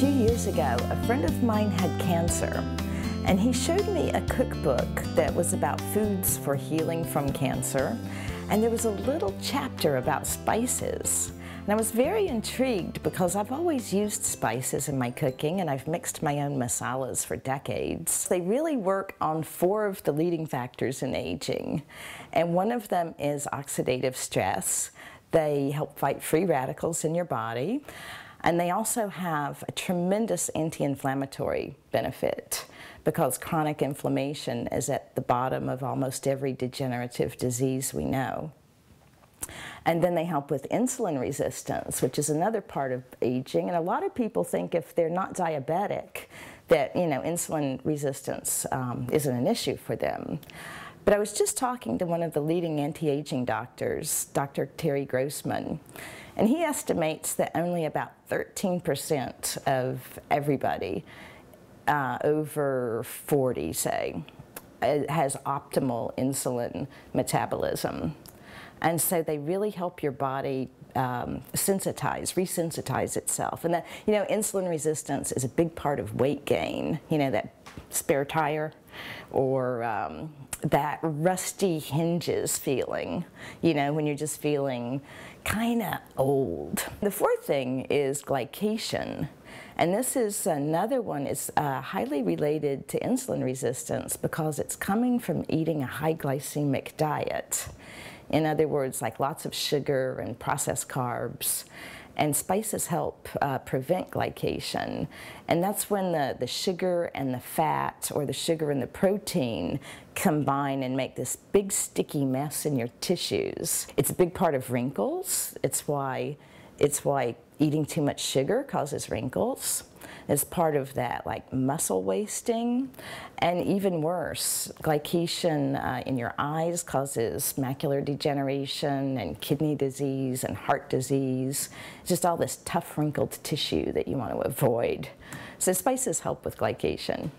few years ago, a friend of mine had cancer, and he showed me a cookbook that was about foods for healing from cancer, and there was a little chapter about spices. And I was very intrigued because I've always used spices in my cooking, and I've mixed my own masalas for decades. They really work on 4 of the leading factors in aging, and one of them is oxidative stress. They help fight free radicals in your body, and they also have a tremendous anti-inflammatory benefit because chronic inflammation is at the bottom of almost every degenerative disease we know. And then they help with insulin resistance, which is another part of aging. And a lot of people think if they're not diabetic that, insulin resistance isn't an issue for them. But I was just talking to one of the leading anti-aging doctors, Dr. Terry Grossman, and he estimates that only about 13% of everybody over 40, say, has optimal insulin metabolism. And so they really help your body resensitize itself. And that, insulin resistance is a big part of weight gain. That spare tire or that rusty hinges feeling, when you're just feeling kind of old. The 4th thing is glycation. And this is another one, it's highly related to insulin resistance because it's coming from eating a high glycemic diet. In other words, like lots of sugar and processed carbs. And spices help prevent glycation. And that's when the sugar and the fat, or the sugar and the protein, combine and make this big sticky mess in your tissues. It's a big part of wrinkles. It's why eating too much sugar causes wrinkles. It's part of that, like muscle wasting. And even worse, glycation in your eyes causes macular degeneration and kidney disease and heart disease. Just all this tough wrinkled tissue that you want to avoid. So spices help with glycation.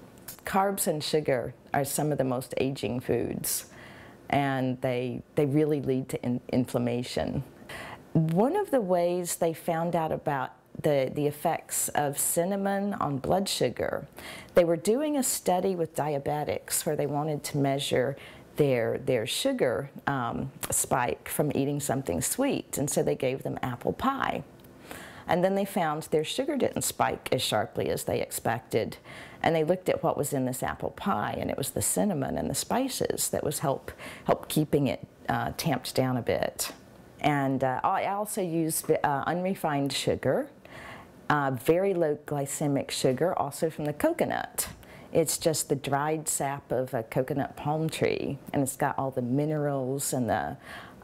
Carbs and sugar are some of the most aging foods, and they really lead to inflammation. One of the ways they found out about the effects of cinnamon on blood sugar, they were doing a study with diabetics where they wanted to measure their sugar spike from eating something sweet, and so they gave them apple pie. And then they found their sugar didn't spike as sharply as they expected. And they looked at what was in this apple pie, and it was the cinnamon and the spices that was help keeping it tamped down a bit. And I also use unrefined sugar, very low glycemic sugar, also from the coconut. It's just the dried sap of a coconut palm tree, and it's got all the minerals and the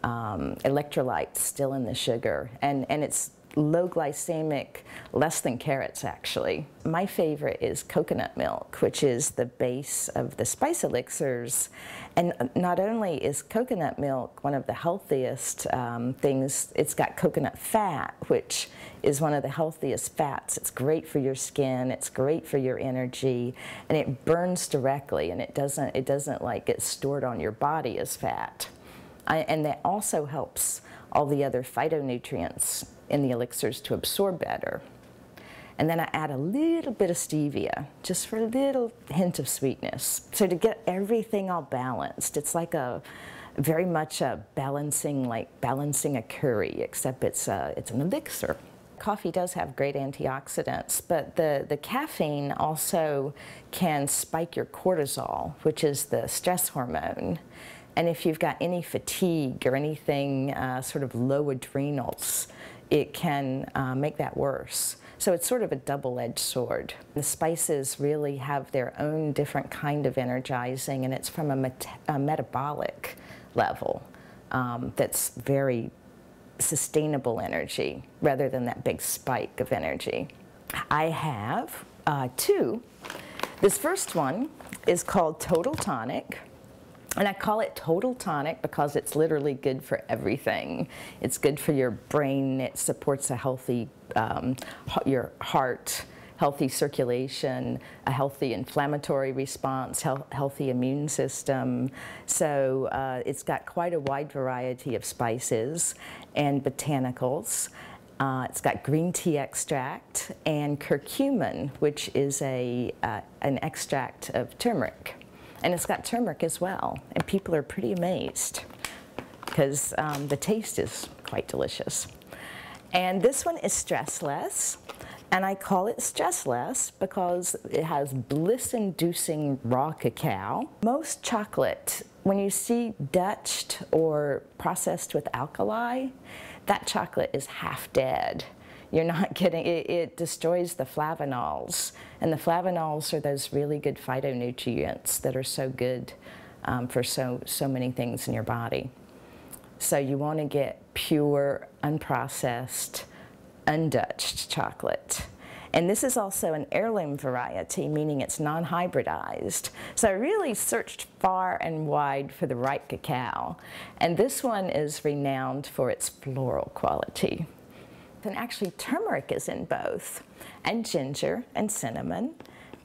electrolytes still in the sugar. And it's low glycemic, less than carrots actually. My favorite is coconut milk, which is the base of the spice elixirs. And not only is coconut milk one of the healthiest things, it's got coconut fat, which is one of the healthiest fats. It's great for your skin, it's great for your energy, and it burns directly, and it doesn't like get stored on your body as fat. And that also helps all the other phytonutrients in the elixirs to absorb better. And then I add a little bit of stevia, just for a little hint of sweetness. So to get everything all balanced, it's like very much a balancing a curry, except it's an elixir. Coffee does have great antioxidants, but the caffeine also can spike your cortisol, which is the stress hormone. And if you've got any fatigue or anything sort of low adrenals, it can make that worse. So it's sort of a double-edged sword. The spices really have their own different kind of energizing, and it's from a metabolic level that's very sustainable energy rather than that big spike of energy. I have 2. This first one is called Total Tonic. And I call it Total Tonic because it's literally good for everything. It's good for your brain. It supports a healthy, your heart, healthy circulation, a healthy inflammatory response, healthy immune system. So it's got quite a wide variety of spices and botanicals. It's got green tea extract and curcumin, which is an extract of turmeric. And it's got turmeric as well. And people are pretty amazed because the taste is quite delicious. And this one is stressless. And I call it stressless because it has bliss-inducing raw cacao. Most chocolate, when you see Dutched or processed with alkali, that chocolate is half dead. You're not getting, it destroys the flavanols. And the flavanols are those really good phytonutrients that are so good for so many things in your body. So you want to get pure, unprocessed, undutched chocolate. And this is also an heirloom variety, meaning it's non-hybridized. So I really searched far and wide for the right cacao. And this one is renowned for its floral quality. And actually turmeric is in both, and ginger and cinnamon.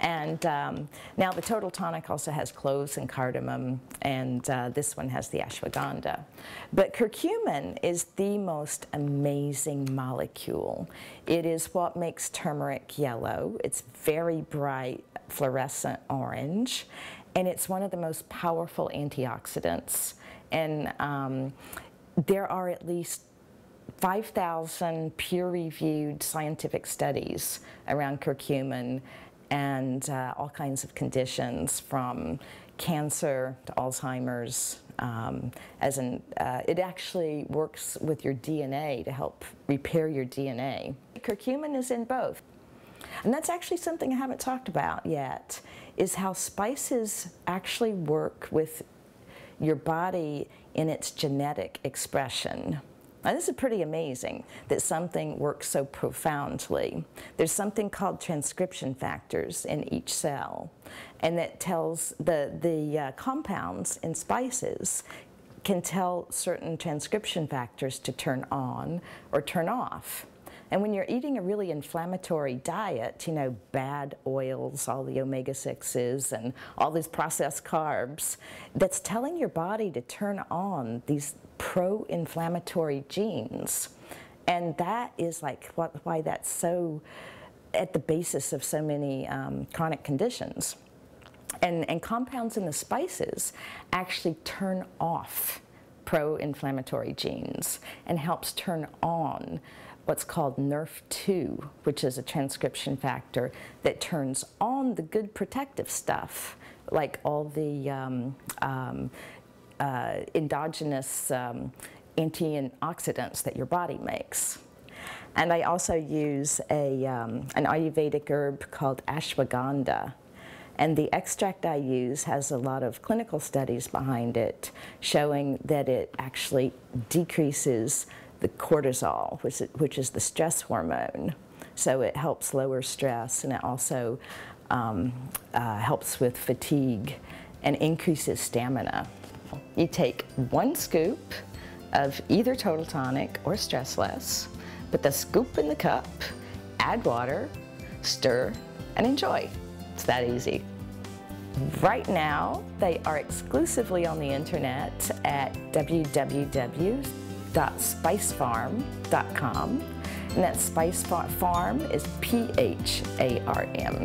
And now the Total Tonic also has cloves and cardamom, and this one has the ashwagandha. But curcumin is the most amazing molecule. It is what makes turmeric yellow. It's very bright, fluorescent orange, and it's one of the most powerful antioxidants. And there are at least 5,000 peer-reviewed scientific studies around curcumin and all kinds of conditions, from cancer to Alzheimer's. It actually works with your DNA to help repair your DNA. Curcumin is in both. And that's actually something I haven't talked about yet, is how spices actually work with your body in its genetic expression. Now, this is pretty amazing that something works so profoundly. There's something called transcription factors in each cell, and that tells the compounds in spices can tell certain transcription factors to turn on or turn off. And when you're eating a really inflammatory diet, you know, bad oils, all the omega-6s and all these processed carbs, that's telling your body to turn on these pro-inflammatory genes. And that is like why that's so at the basis of so many chronic conditions. And compounds in the spices actually turn off pro-inflammatory genes and helps turn on what's called NRF2, which is a transcription factor that turns on the good protective stuff, like all the endogenous antioxidants that your body makes. And I also use an Ayurvedic herb called ashwagandha. And the extract I use has a lot of clinical studies behind it, showing that it actually decreases the cortisol, which is the stress hormone. So it helps lower stress, and it also helps with fatigue and increases stamina. You take 1 scoop of either Total Tonic or Stressless, put the scoop in the cup, add water, stir, and enjoy. It's that easy. Right now, they are exclusively on the internet at www.spicefarm.com, and that Spice Farm is P-H-A-R-M.